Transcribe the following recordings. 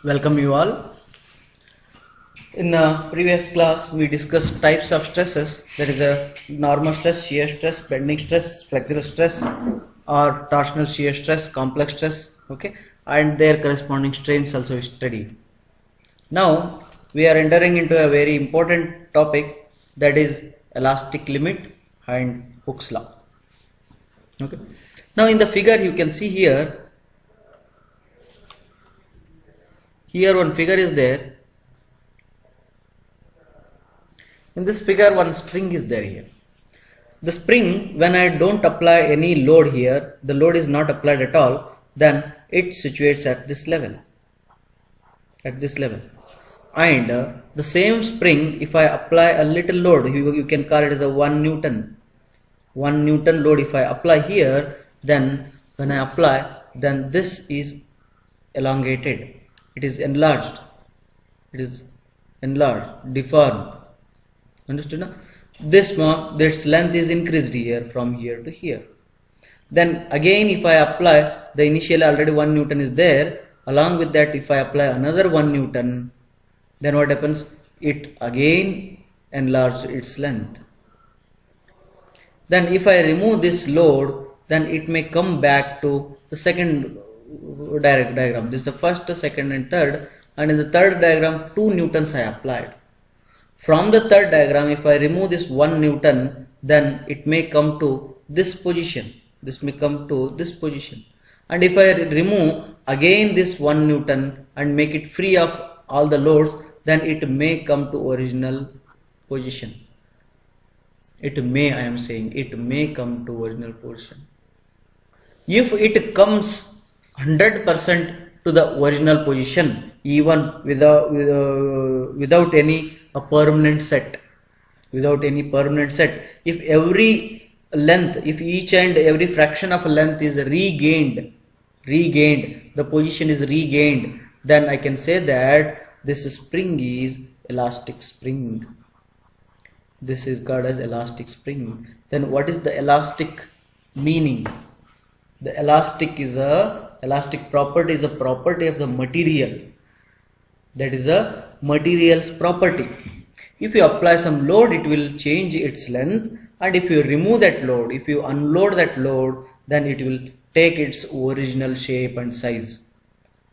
Welcome you all. In previous class we discussed types of stresses, that is a normal stress, shear stress, bending stress, flexural stress or torsional shear stress, complex stress, okay, and their corresponding strains also we studied. Now we are entering into a very important topic, that is elastic limit and Hooke's law. Okay. Now in the figure you can see here one figure is there. In this figure one spring is there here. The spring, when I don't apply any load here, the load is not applied at all, then it situates at this level. And the same spring, if I apply a little load, you can call it as a 1 Newton. 1 Newton load if I apply here, then when I apply, then this is elongated. It is enlarged. Deformed. Understood now? This length is increased here from here to here. Then again if I apply, the initial already 1 Newton is there. Along with that, if I apply another 1 Newton, then what happens? It again enlarges its length. Then if I remove this load, then it may come back to the second diagram. This is the first, second and third, and in the third diagram 2 Newtons I applied. From the third diagram, if I remove this 1 Newton, then it may come to this position. This may come to this position. And if I remove again this 1 Newton and make it free of all the loads, then it may come to original position. It may come to original position. If it comes 100% to the original position, even without any permanent set, if every length, if each and every fraction of length is regained, the position is regained, then I can say that this spring is elastic spring. This is called as elastic spring. Then what is the elastic meaning? The elastic property is a property of the material. That is a material's property. If you apply some load, it will change its length, and if you remove that load, if you unload that load, then it will take its original shape and size.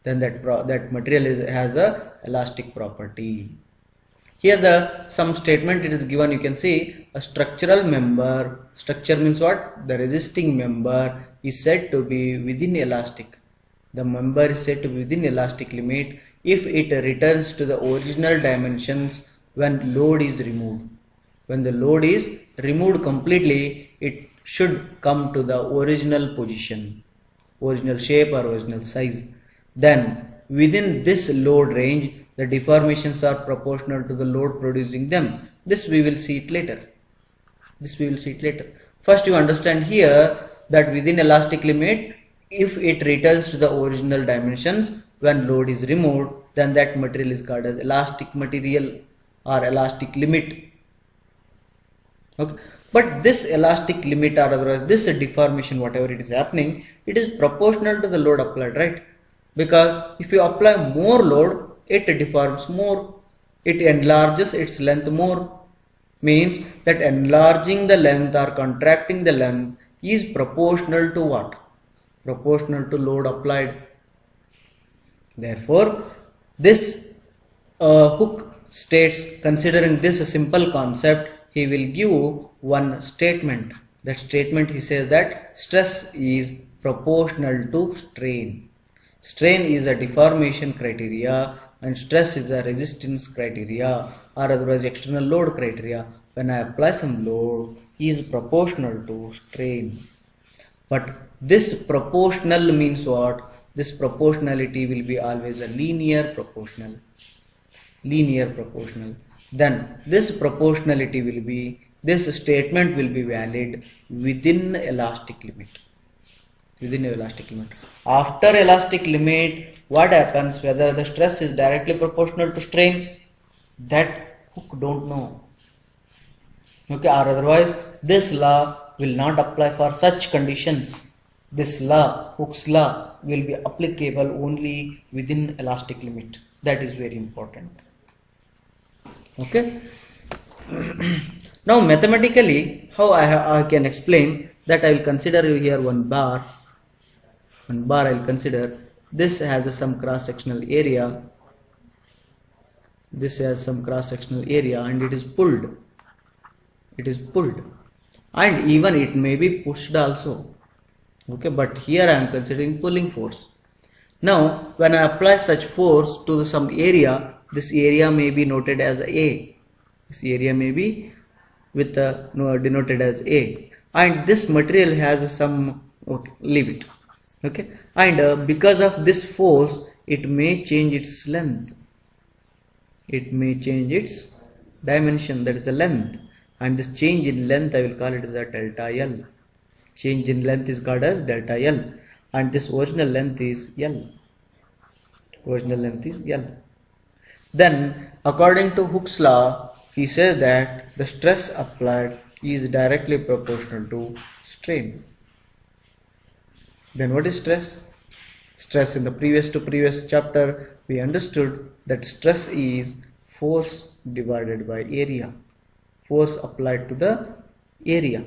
Then that material has a elastic property. Here some statement it is given. You can see a structural member. Structure means what? The resisting member is said to be within elastic. The member is said to be within elastic limit if it returns to the original dimensions when load is removed. When the load is removed completely, it should come to the original position, original shape or original size. Then within this load range, the deformations are proportional to the load producing them. This we will see it later. First you understand here that within elastic limit, if it returns to the original dimensions when load is removed, then that material is called as elastic material or elastic limit. Okay. But this elastic limit or otherwise this deformation, whatever it is happening, it is proportional to the load applied, right? Because if you apply more load, it deforms more, it enlarges its length more. Means that enlarging the length or contracting the length is proportional to what? Proportional to load applied. Therefore, this Hooke states, considering this simple concept, he will give one statement. That statement, he says that stress is proportional to strain. Strain is a deformation criteria and stress is a resistance criteria or otherwise external load criteria. When I apply some load, he is proportional to strain. But this proportional means what? This proportionality will be always a linear proportional. Then this proportionality will be, this statement will be valid within elastic limit. After elastic limit, what happens? Whether the stress is directly proportional to strain, that Hooke don't know. Okay, or otherwise this law will not apply for such conditions. this law, Hooke's law, will be applicable only within elastic limit. That is very important. Okay. Now mathematically, how I can explain that, I will consider here one bar. One bar I will consider. This has some cross-sectional area. This has some cross-sectional area, and it is pulled. It is pulled, and even it may be pushed also. Okay, but here I am considering pulling force. Now, when I apply such force to some area, this area may be noted as A. This area may be with denoted as A, and this material has some limit. Okay, and because of this force, it may change its length. It may change its dimension, that is the length, and this change in length I will call it as a delta L. Change in length is called as delta L, and this original length is L. Original length is L. Then, according to Hooke's law, he says that the stress applied is directly proportional to strain. Then what is stress? Stress, in the previous chapter we understood that stress is force divided by area. Force applied to the area,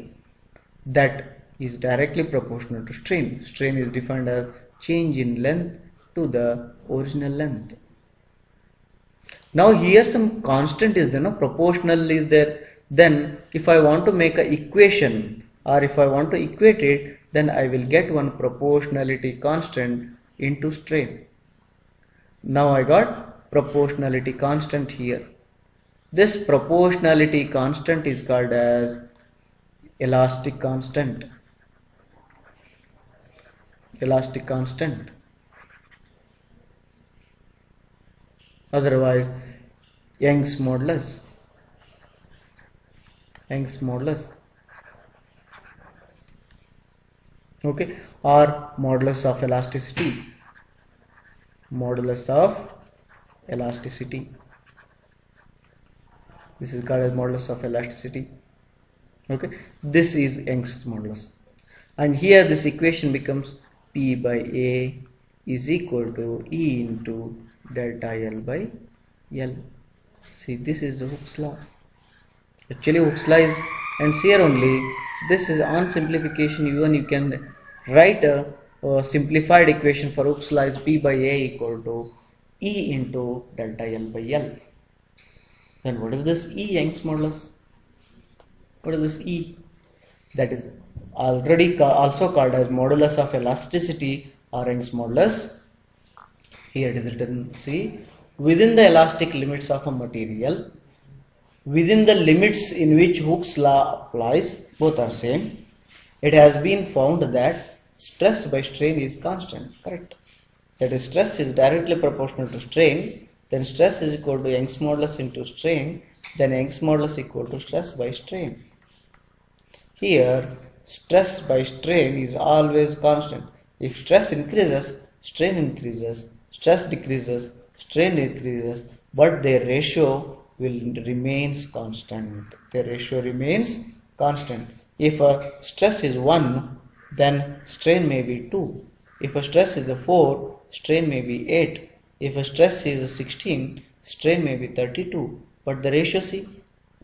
that is directly proportional to strain. Strain is defined as change in length to the original length. Now here some constant is there, no? Proportional is there. Then if I want to make an equation, or if I want to equate it, then I will get one proportionality constant into strain. Now I got proportionality constant here. This proportionality constant is called as elastic constant. Elastic constant. Otherwise, Young's modulus. Young's modulus. Okay, or modulus of elasticity. Modulus of elasticity. This is called as modulus of elasticity. Okay, this is Young's modulus, and here this equation becomes P by A is equal to E into delta L by L. See, this is the Hooke's law. Actually, Hooke's law is, and here only, this is on simplification. Even you can write a simplified equation for Hooke's law is P by A equal to E into delta L by L. Then what is this E, Young's modulus? What is this E? That is already also called as modulus of elasticity or Young's modulus. Here it is written, see, within the elastic limits of a material, within the limits in which Hooke's law applies, both are same, it has been found that stress by strain is constant. Correct. That is, stress is directly proportional to strain, then stress is equal to Young's modulus into strain, then Young's modulus equal to stress by strain. Here, stress by strain is always constant. If stress increases, strain increases, stress decreases, strain decreases, but their ratio will remains constant. Their ratio remains constant. If a stress is 1, then strain may be 2. If a stress is 4, strain may be 8. If a stress is 16, strain may be 32. But the ratio, see,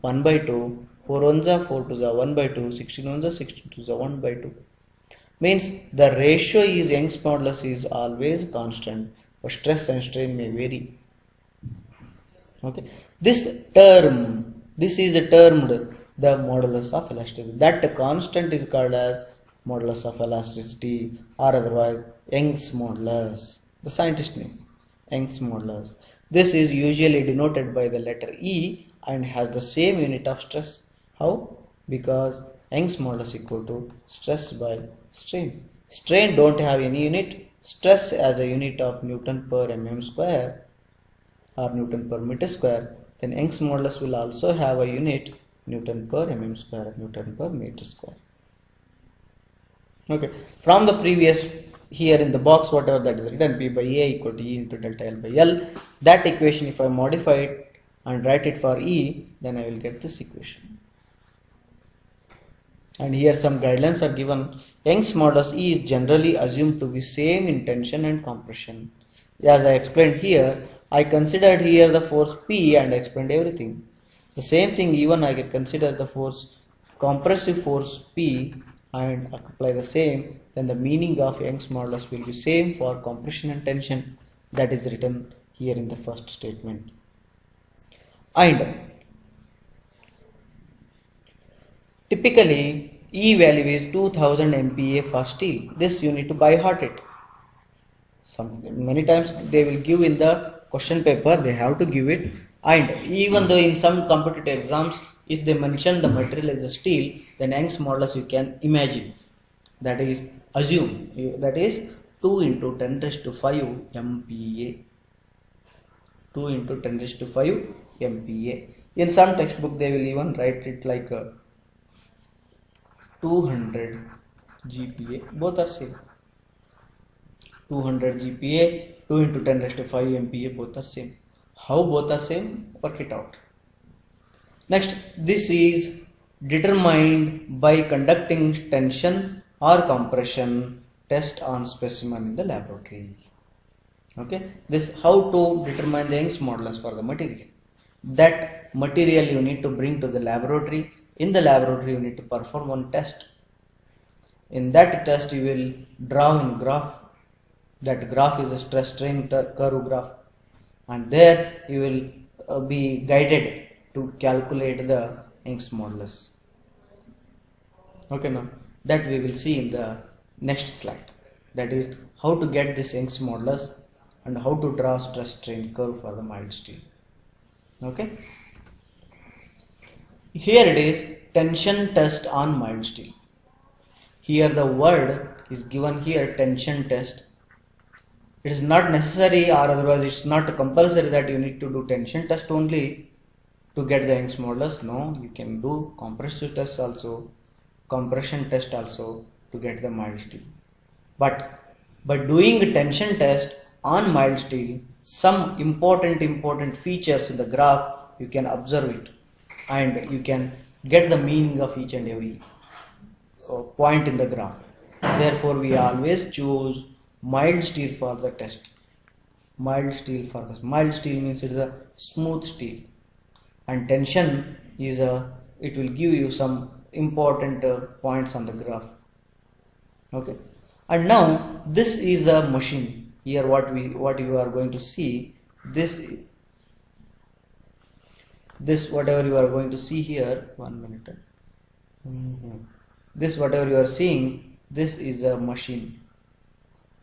1 by 2, 4 ones are 4 to the 1 by 2, 16 ones are 16 to the 1 by 2. Means the ratio is Young's modulus is always constant, but stress and strain may vary. Okay, this is termed the modulus of elasticity. That constant is called as modulus of elasticity, or otherwise Young's modulus, the scientist name, Young's modulus. This is usually denoted by the letter E and has the same unit of stress. How? Because Young's modulus equal to stress by strain. Strain don't have any unit. Stress as a unit of Newton per mm square or Newton per meter square. Then Young's modulus will also have a unit Newton per mm square or Newton per meter square. Okay. From the previous, here in the box, whatever that is written, P by A equal to E into delta L by L. That equation, if I modify it and write it for E, then I will get this equation. And here some guidelines are given. Young's modulus E is generally assumed to be same in tension and compression. As I explained here, I considered here the force P and explained everything. The same thing even I can consider the force, compressive force P, and apply the same, then the meaning of Young's modulus will be same for compression and tension. That is written here in the first statement. And typically E value is 2000 MPa for steel. This you need to by heart it. Many times they will give in the question paper, they have to give it. And even though in some competitive exams, if they mention the material as a steel, then Young's modulus you can imagine, that is assume, that is 2 into 10 raised to 5 MPa. 2 into 10 raised to 5 MPa. In some textbook they will even write it like 200 GPa. Both are same. 200 GPa, 2 into 10 raised to 5 MPa, both are same. How both are same? Work it out. Next, this is determined by conducting tension or compression test on specimen in the laboratory. Okay, this how to determine the Young's modulus for the material. That material you need to bring to the laboratory. In the laboratory you need to perform one test. In that test you will draw a graph. That graph is a stress strain curve graph, and there you will be guided to calculate the Young's modulus. Okay, now that we will see in the next slide. That is how to get this Young's modulus and how to draw stress strain curve for the mild steel. Okay. Here it is, tension test on mild steel. Here the word is given here, tension test. It is not necessary, or otherwise it's not compulsory that you need to do tension test only to get the Young's modulus. No, you can do compressive test also, compression test also to get the mild steel. But by doing a tension test on mild steel, some important features in the graph you can observe it, and you can get the meaning of each and every point in the graph. Therefore we always choose mild steel for the test. Mild steel for this. Mild steel means it is a smooth steel, and tension is it will give you some important points on the graph. Okay, and now this is a machine. Here what you are going to see, this whatever you are going to see here, 1 minute. This whatever you are seeing, this is a machine.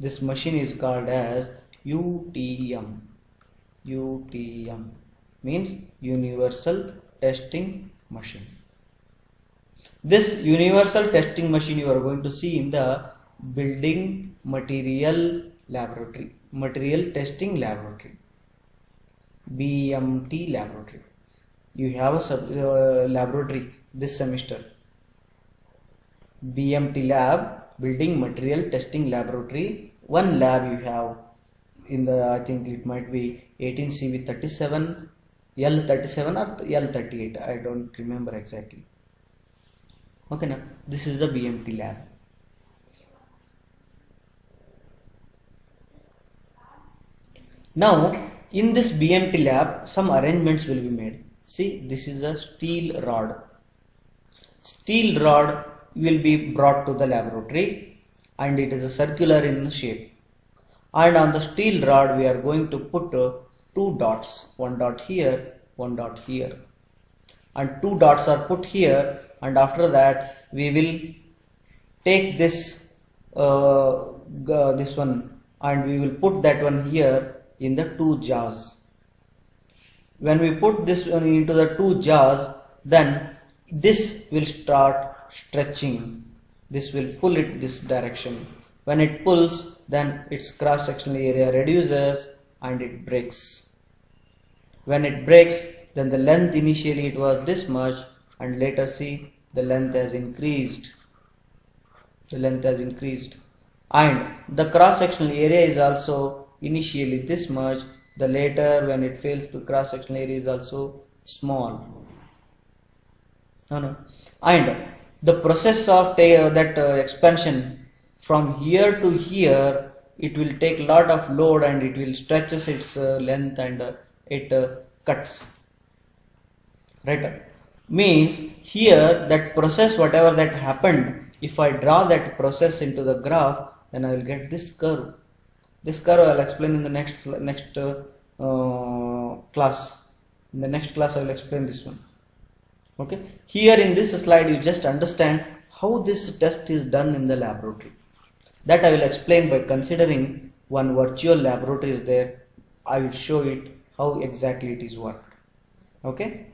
This machine is called as UTM. UTM means Universal Testing Machine. This Universal Testing Machine you are going to see in the Building Material Laboratory, Material Testing Laboratory, BMT Laboratory. You have a laboratory this semester, BMT Lab, Building Material Testing Laboratory. One lab you have in the, I think it might be 18CV37, L37 or L38, I don't remember exactly. Okay, now this is the BMT lab. Now in this BMT lab some arrangements will be made. See, this is a steel rod. Steel rod will be brought to the laboratory, and it is a circular in shape. And on the steel rod we are going to put 2 dots, 1 dot here, 1 dot here, and 2 dots are put here, and after that we will take this this one and we will put that one here in the 2 jaws. When we put this one into the 2 jaws, then this will start stretching. This will pull it this direction. When it pulls, then its cross-sectional area reduces and it breaks. When it breaks, then the length initially it was this much, and later see the length has increased. The length has increased, and the cross-sectional area is also initially this much. The later when it fails, the cross-sectional area is also small. And the process of that expansion from here to here, it will take lot of load and it will stretches its length and it cuts, right? Means here that process whatever that happened, if I draw that process into the graph, then I will get this curve. This curve I will explain in the next class. In the next class I will explain this one. Okay, here in this slide you just understand how this test is done in the laboratory. That I will explain by considering one virtual laboratory is there. I will show it how exactly it is worked. Okay.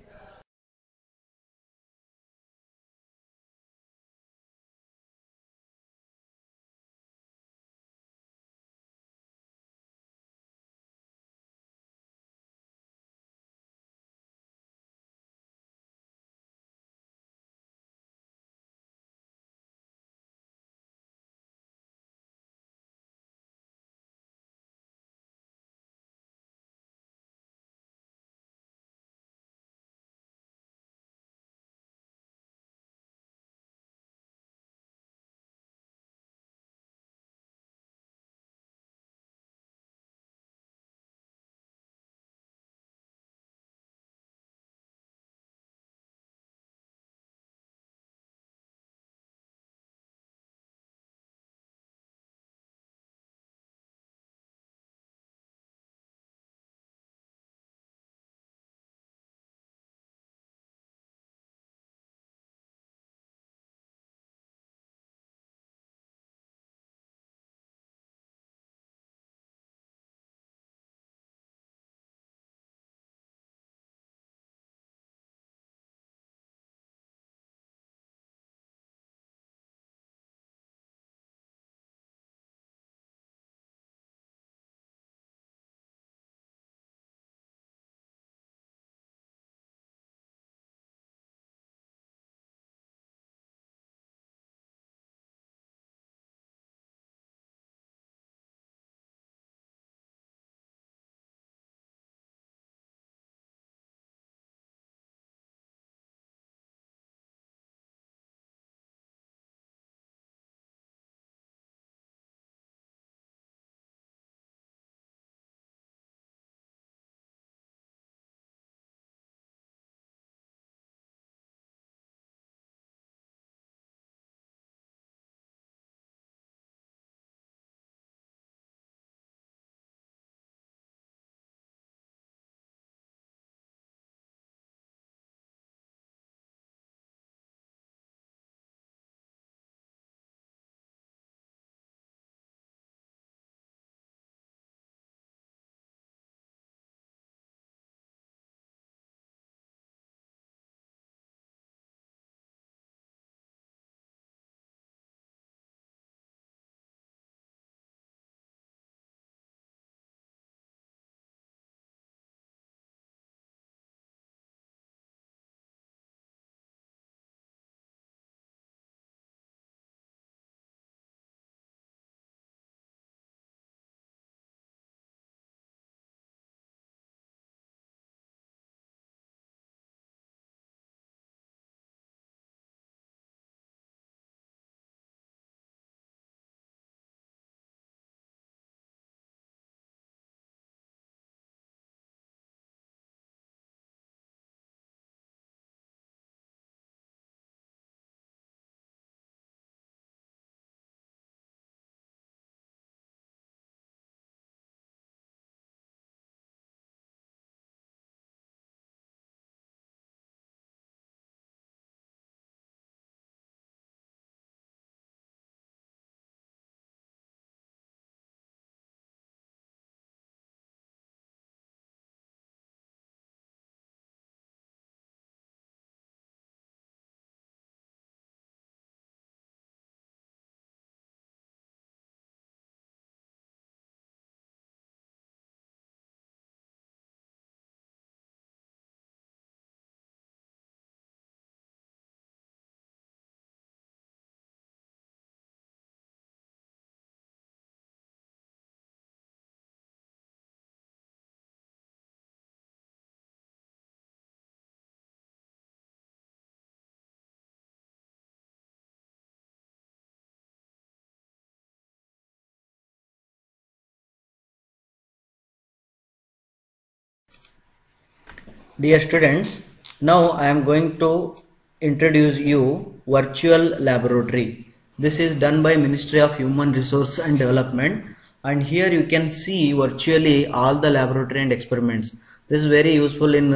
Dear students, now I am going to introduce you virtual laboratory. This is done by Ministry of Human Resource and Development, and here you can see virtually all the laboratory and experiments. This is very useful in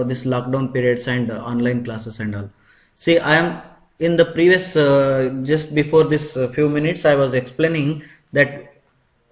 this lockdown periods and online classes and all. See, I am in the previous just before this few minutes I was explaining that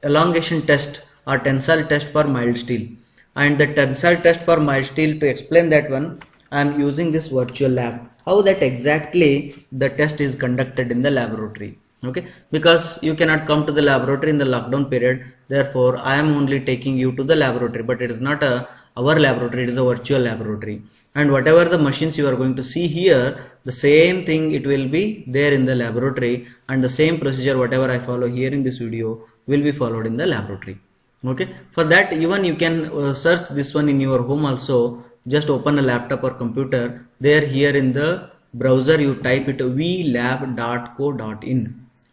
elongation test or tensile test for mild steel, and the tensile test for mild steel, to explain that one I am using this virtual lab. How that exactly the test is conducted in the laboratory. Okay, because you cannot come to the laboratory in the lockdown period, therefore I am only taking you to the laboratory, but it is not our laboratory, it is a virtual laboratory, and whatever the machines you are going to see here, the same thing it will be there in the laboratory, and the same procedure whatever I follow here in this video will be followed in the laboratory. Okay, for that even you can search this one in your home also. Just open a laptop or computer, there here in the browser you type it vlab.co.in,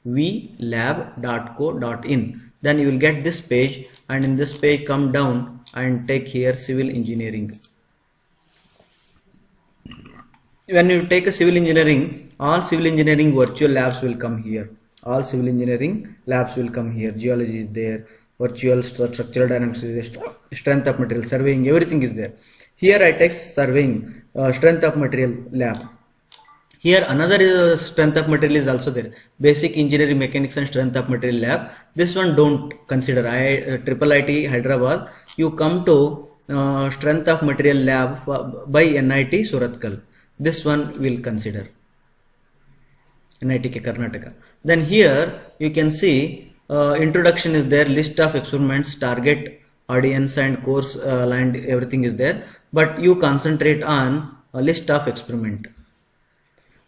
vlab.co.in, then you will get this page, and in this page come down and take here civil engineering. When you take a civil engineering, all civil engineering virtual labs will come here. All civil engineering labs will come here. Geology is there, virtual structural dynamics is there, strength of material, surveying, everything is there. Here I take surveying, strength of material lab. Here another strength of material is also there, basic engineering mechanics and strength of material lab. This one don't consider. IIT Hyderabad, you come to strength of material lab by NIT Surathkal. This one will consider, NIT Karnataka. Then here you can see introduction is there, list of experiments, target audience and course aligned, everything is there, but you concentrate on a list of experiment.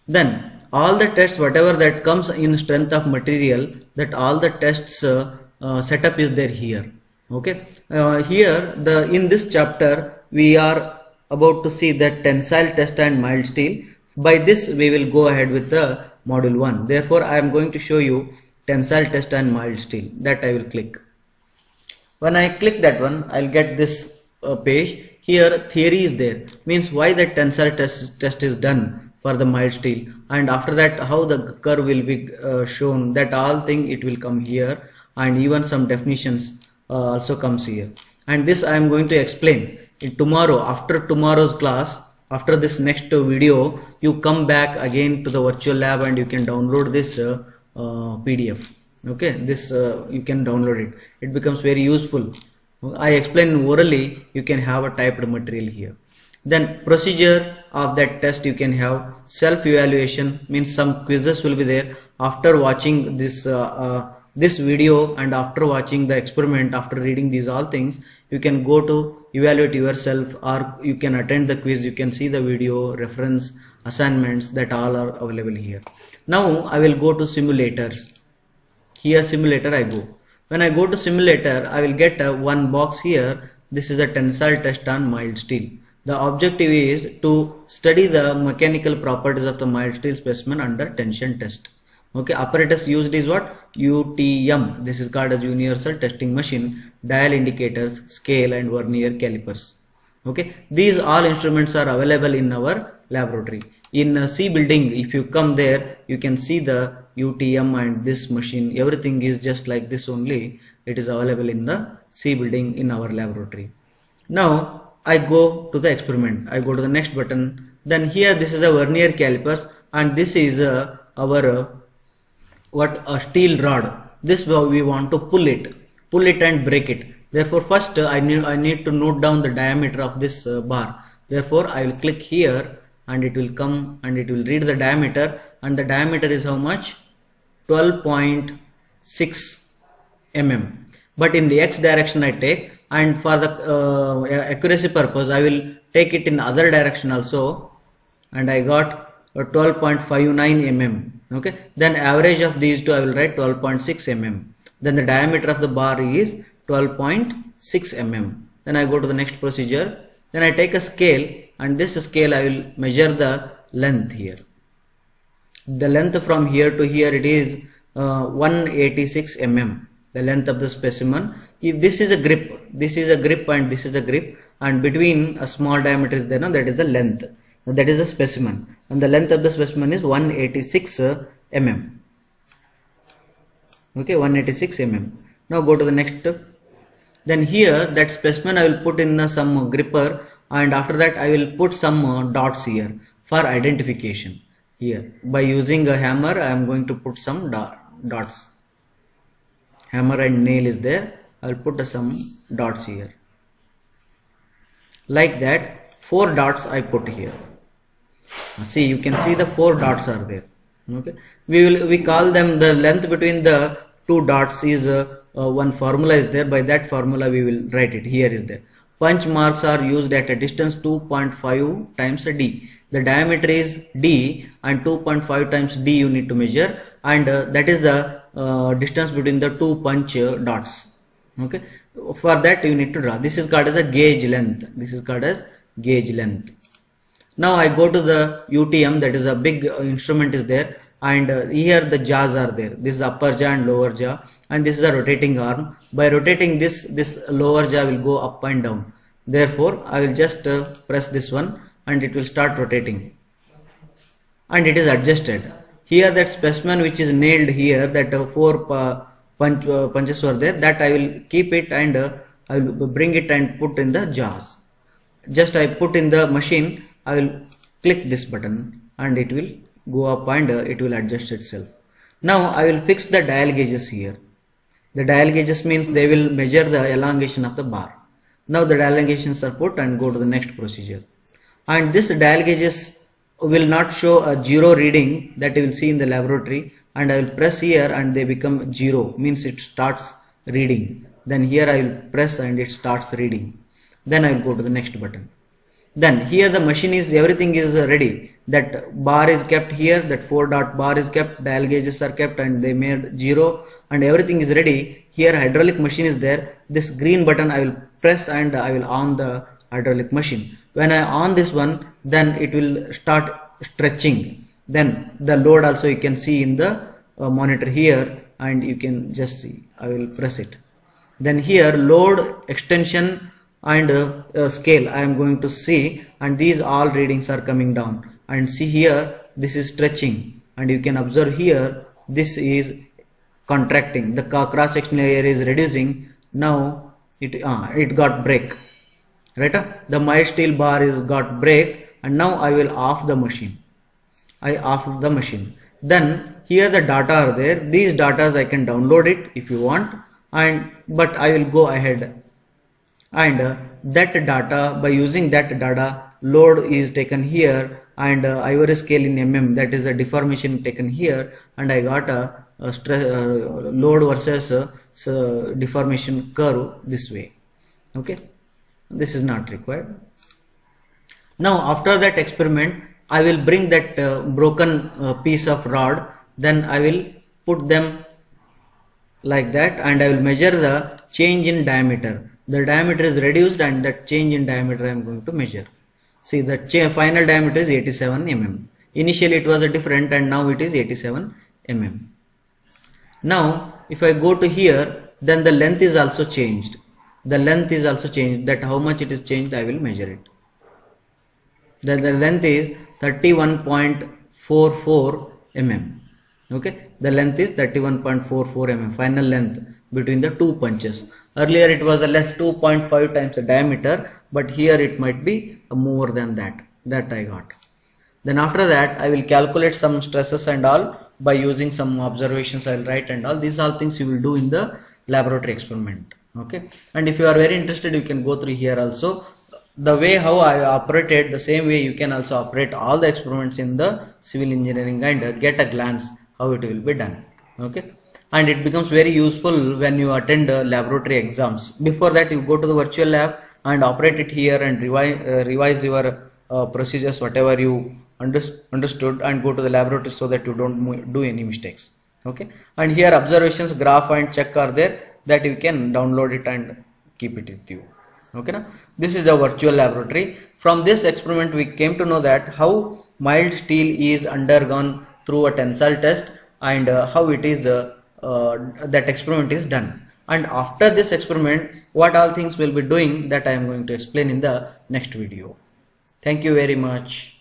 Then all the tests whatever that comes in strength of material, that all the tests setup is there here. Okay, here in this chapter we are about to see that tensile test and mild steel. By this we will go ahead with the module 1. Therefore I am going to show you tensile test and mild steel. That I will click. When I click that one, I will get this page. Here theory is there, means why that tensile test is done for the mild steel, and after that how the curve will be shown, that all thing it will come here, and even some definitions also comes here. And this I am going to explain in tomorrow, after tomorrow's class. After this next video you come back again to the virtual lab and you can download this PDF. Okay, this you can download it, it becomes very useful. I explain orally, you can have a typed material here. Then procedure of that test, you can have self-evaluation, means some quizzes will be there after watching this this video, and after watching the experiment, after reading these all things, you can go to evaluate yourself, or you can attend the quiz, you can see the video, reference, assignments, that all are available here. Now I will go to simulators. Here simulator I go. When I go to simulator, I will get one box here. This is a tensile test on mild steel. The objective is to study the mechanical properties of the mild steel specimen under tension test. Okay, apparatus used is what? UTM. This is called as universal testing machine, dial indicators, scale and vernier calipers. Okay, these all instruments are available in our laboratory. In C building, if you come there, you can see the UTM and this machine, everything is just like this only. It is available in the C building in our laboratory. Now I go to the experiment, I go to the next button. Then here this is a vernier calipers, and this is our a steel rod. This we want to pull it and break it. Therefore first I need to note down the diameter of this bar. Therefore I will click here, and it will come and it will read the diameter, and the diameter is how much? 12.6 mm. But in the X direction I take, and for the accuracy purpose I will take it in other direction also, and I got 12.59 mm. Okay, then average of these two I will write 12.6 mm. Then the diameter of the bar is 12.6 mm. Then I go to the next procedure. Then I take a scale, and this scale I will measure the length here. The length from here to here, it is 186 mm. The length of the specimen. If this is a grip, this is a grip, and this is a grip, and between a small diameter is there, no, that is the length, that is the specimen, and the length of the specimen is 186 mm. Okay, 186 mm. Now go to the next. Then here that specimen I will put in some gripper, and after that I will put some dots here for identification. Here by using a hammer I am going to put some dots. Hammer and nail is there. I will put some dots here. Like that, 4 dots I put here. See, you can see the 4 dots are there. Okay, we call them, the length between the 2 dots is one formula is there. By that formula we will write it. Here is there. Punch marks are used at a distance 2.5 times d. The diameter is d and 2.5 times d you need to measure, and that is the distance between the 2 punch dots. Okay, for that you need to draw. This is called as a gauge length. This is called as gauge length. Now I go to the UTM, that is a big instrument is there, and here the jaws are there. This is upper jaw and lower jaw, and this is a rotating arm. By rotating this lower jaw will go up and down. Therefore I will just press this one and it will start rotating, and it is adjusted. Here that specimen which is nailed here, that 4 punches were there, that I will keep it, and I will bring it and put in the jaws. Just I put in the machine, I will click this button and it will go up and it will adjust itself. Now I will fix the dial gauges here. The dial gauges means they will measure the elongation of the bar. Now the dial gauges are put, and go to the next procedure. And this dial gauges will not show a 0 reading that you will see in the laboratory, and I will press here and they become 0, means it starts reading. Then here I will press and it starts reading. Then I will go to the next button. Then here the machine is, everything is ready. That bar is kept here, that 4 dot bar is kept, dial gauges are kept, and they made 0, and everything is ready. Here hydraulic machine is there. This green button I will press and I will on the hydraulic machine. When I on this one, then it will start stretching. Then the load also you can see in the monitor here, and you can just see. I will press it. Then here load, extension and scale I am going to see, and these all readings are coming down. And see here, this is stretching, and you can observe here this is contracting. The cross sectional area is reducing. Now it got break. Right? The mild steel bar is got break, and now I will off the machine. I off the machine. Then here the data are there. These data I can download it if you want, but I will go ahead, and that data, by using that data, load is taken here, and ivory scale in mm, that is the deformation taken here, and I got a load versus deformation curve this way. Okay, this is not required. Now after that experiment, I will bring that broken piece of rod, then I will put them like that, and I will measure the change in diameter. The diameter is reduced, and that change in diameter I am going to measure. See, the final diameter is 87 mm. Initially it was a different, and now it is 87 mm. Now if I go to here, then the length is also changed. The length is also changed. That how much it is changed, I will measure it. Then the length is 31.44 mm. Okay, the length is 31.44 mm, final length between the 2 punches. Earlier it was a less 2.5 times the diameter, but here it might be more than that I got. Then after that I will calculate some stresses and all by using some observations I will write and all. These are all things you will do in the laboratory experiment. Okay, and if you are very interested, you can go through here also. The way how I operated, the same way you can also operate all the experiments in the civil engineering and get a glance how it will be done. Okay, and it becomes very useful when you attend laboratory exams. Before that, you go to the virtual lab and operate it here and revise your procedures, whatever you understood, and go to the laboratory so that you don't do any mistakes. Okay, and here observations, graph and check are there, that you can download it and keep it with you. Okay, now this is a virtual laboratory. From this experiment we came to know that how mild steel is undergone through a tensile test, and how it is that experiment is done. and after this experiment what all things we'll be doing, that I am going to explain in the next video. Thank you very much.